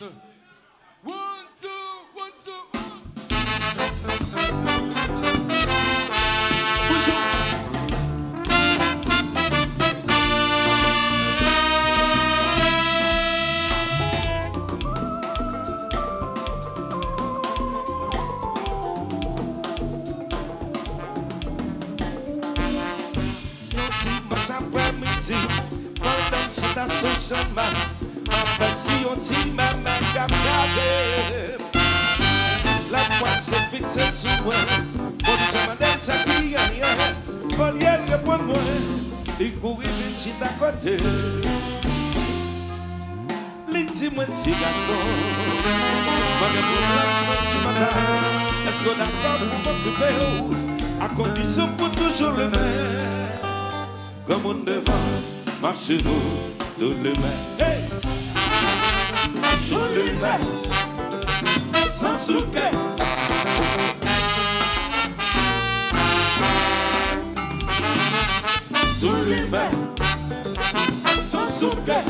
One, two, one, two. Pendant cette association de masse, après si on dit même un cap gardé, la pointe s'est fixée sur moi. Pour que je m'en donne sa vie, pour y répondre moi, il courit vite à côté. Il dit moi petit garçon, moi j'ai problème sentimental. Est-ce qu'on a d'accord pour m'occuper à condition pour toujours le même? Comme on devant, marche sur vous, tout le même. Hey! Tout le même, sans souquet. Tout le même, sans souquet.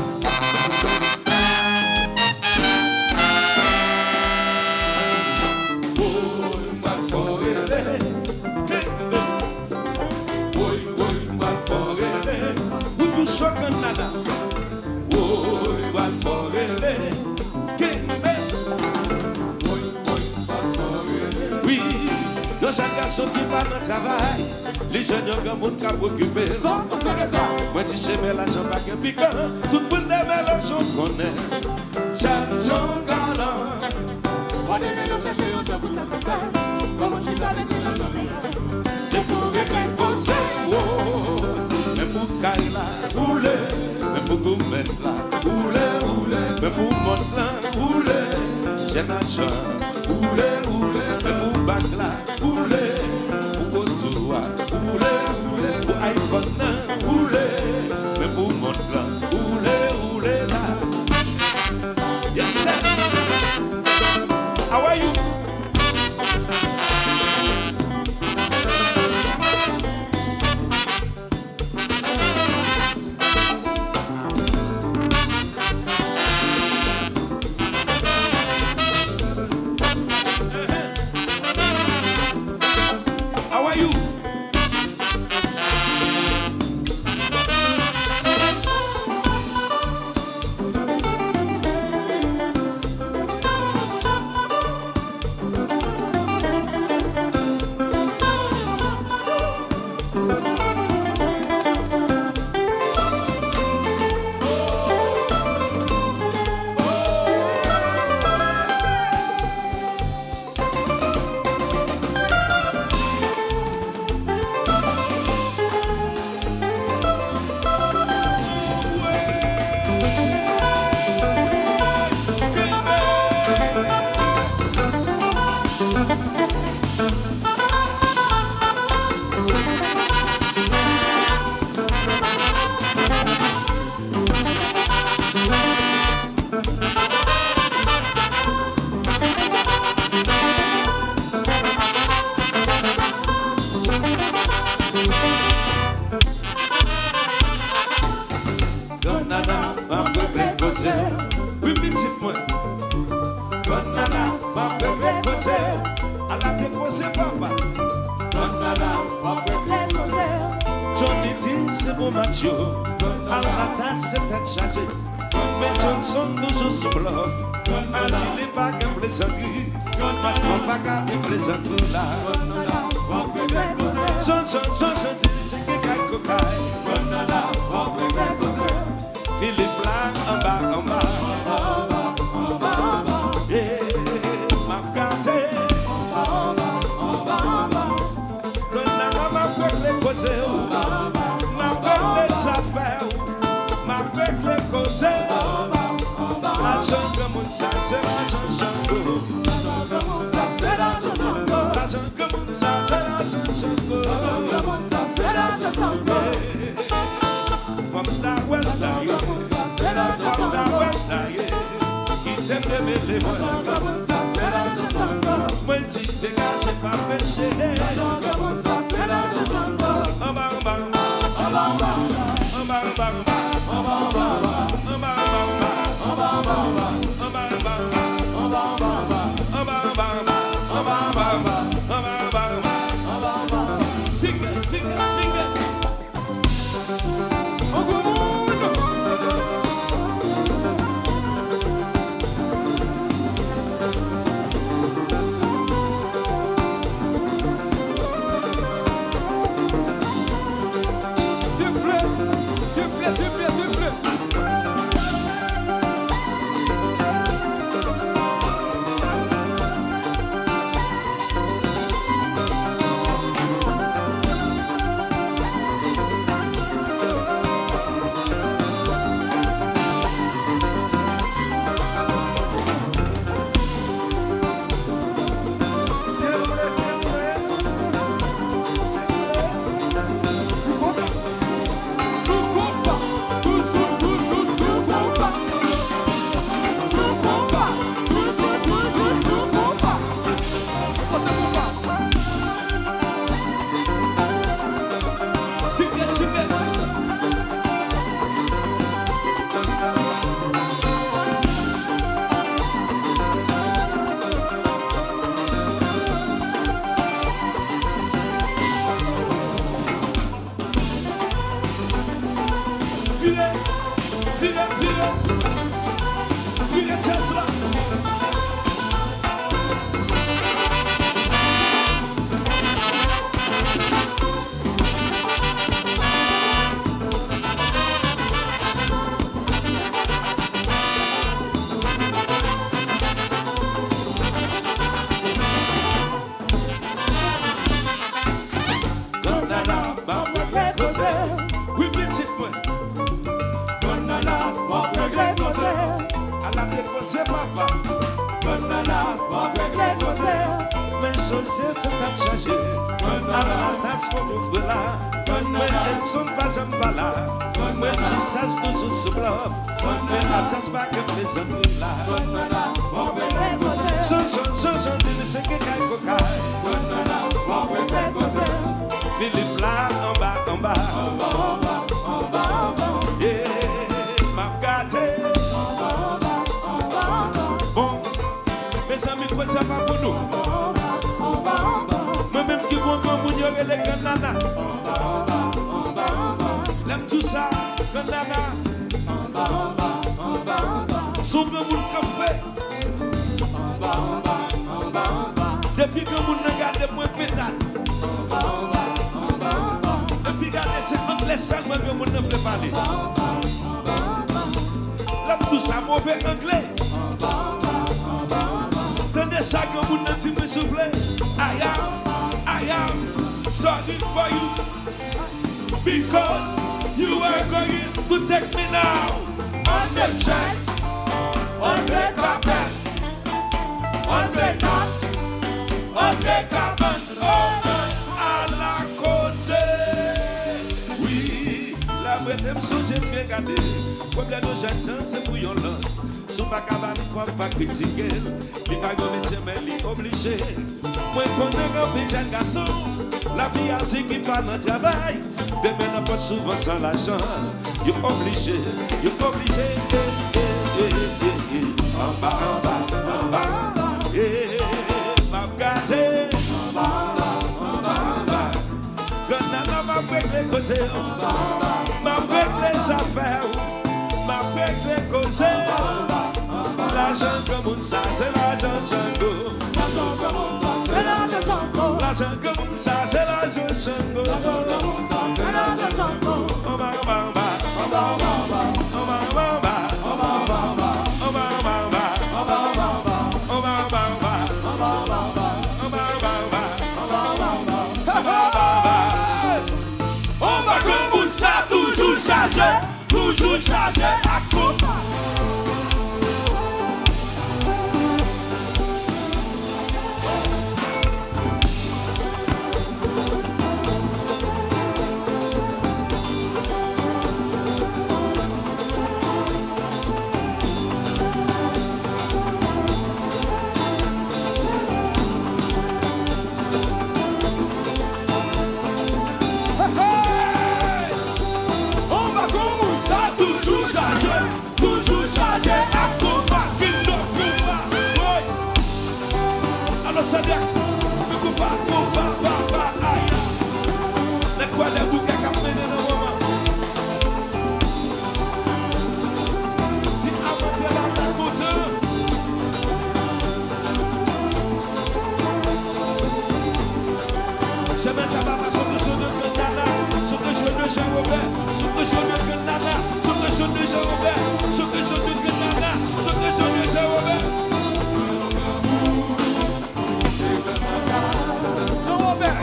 Nada. Oh, igual forele. Oui, nos jeunes garçons qui parlent de travail, les jeunes gens qui ont occupé. Moi, tu sais, mais l'argent pas qu'un piquant. Tout le monde aime l'argent qu'on est. L'argent galant. On est le chercher au jeu pour satisfaire. Comment tu vas avec l'argent galant? C'est pour régler comme ça. Mais pour Kaila, rouler, mais pour Goumet là, rouler, mais pour Montlan, rouler, c'est l'argent, rouler, mais pour Bagla, rouler, pour Kotoua, rouler, pour iPhone, rouler, mais pour Montlan, rouler là. Yes, sir. How are you? c'est papa. Banana, on règle cause. Mais José, c'est ta chargé. Banana, that's what you là. Mais elles sont pas jamais pas là. Mais si ça se toujours sous bluff. Mais la tasse pas que les autres là. Banana, on règle cause. Jean, c'est que caille cocaille. Banana, on règle cause. Philippe là, en bas. En bas, en bas, en bas. Yeah, m'a gâté. En bas, en bas. Bon, mes amis, quoi ça va pour nous? En bas. Moi-même qui vois comme vous y'aurait les gananas. L'aime tout ça, ganana. Son grand monde café. Depuis que vous ne regardez moins pétale. Depuis que c'est anglais seulement que vous ne pouvez parler. L'aime tout ça, mauvais anglais. Tenez ça que vous ne dites pas s'il vous plaît. I am sorry for you because you are going to take me now on the check, on the carpet, on the knot, on the carbon, à la cause. Oui, la bête me songe bien gardé. Problème de jeunes gens, c'est pour yon l'autre. Sous pas cabane, faut pas critiquer. Li pas gon métier, mais li obligé. Moi, connais un petit jeune garçon. La vie a dit qu'il pas dans travail. Demain, n'a pas souvent sans l'argent. You obligé, you obligé. En bas, en bas, en bas. M'a gâté. En bas. Quand nana m'a break les causes. M'a break les affaires. M'a break les causes. L'argent comme ça, c'est l'argent Django. L'argent comme ça, c'est l'argent Django. L'argent comme ça, c'est l'argent Django. L'argent comme ça, c'est l'argent Django. On va, on va, on va. On va, on va, on va. On va, on va, on va. On va, on va, on va. On va, on va, on va. On va, on va, on va. On va, on va, on va. On va, on va, on va. On va, on va, on va. On va, on va, on va. On va, on va, on va. On va comme ça, toujours chargé à coupe. Toujours chargé à combat, oui. Alors ça dit, combat, aïe. Les quoi les bouquets qui apprennent dans le moment. Si avant de la côte, c'est maintenant ça va sur le son de Nana, sur le son de Jean-Robert, sur le son de Nana. Sur le Jean-Robert, sur le son de Nana, sur le son de Jean-Robert. Jean-Robert.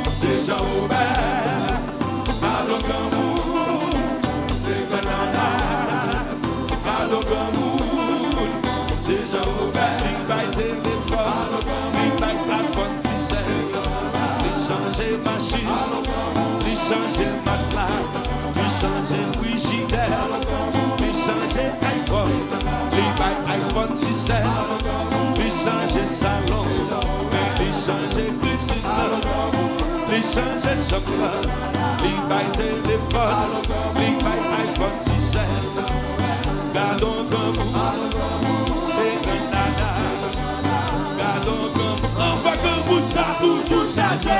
C'est Jean-Robert. Allô Gamoun, c'est Nana. Allô Gamoun, c'est Jean-Robert. Il va téléphone, il va plateforme 17. Il changer machine, il changer matelas. Il changer frigidaire, il changer iPhone, il buy iPhone 17, il changer salon, il changer cuisine, il changer chocolat, il buy téléphone, il buy iPhone 17. Gardons comme c'est Nana, gardons comme on va comme ça toujours chargé,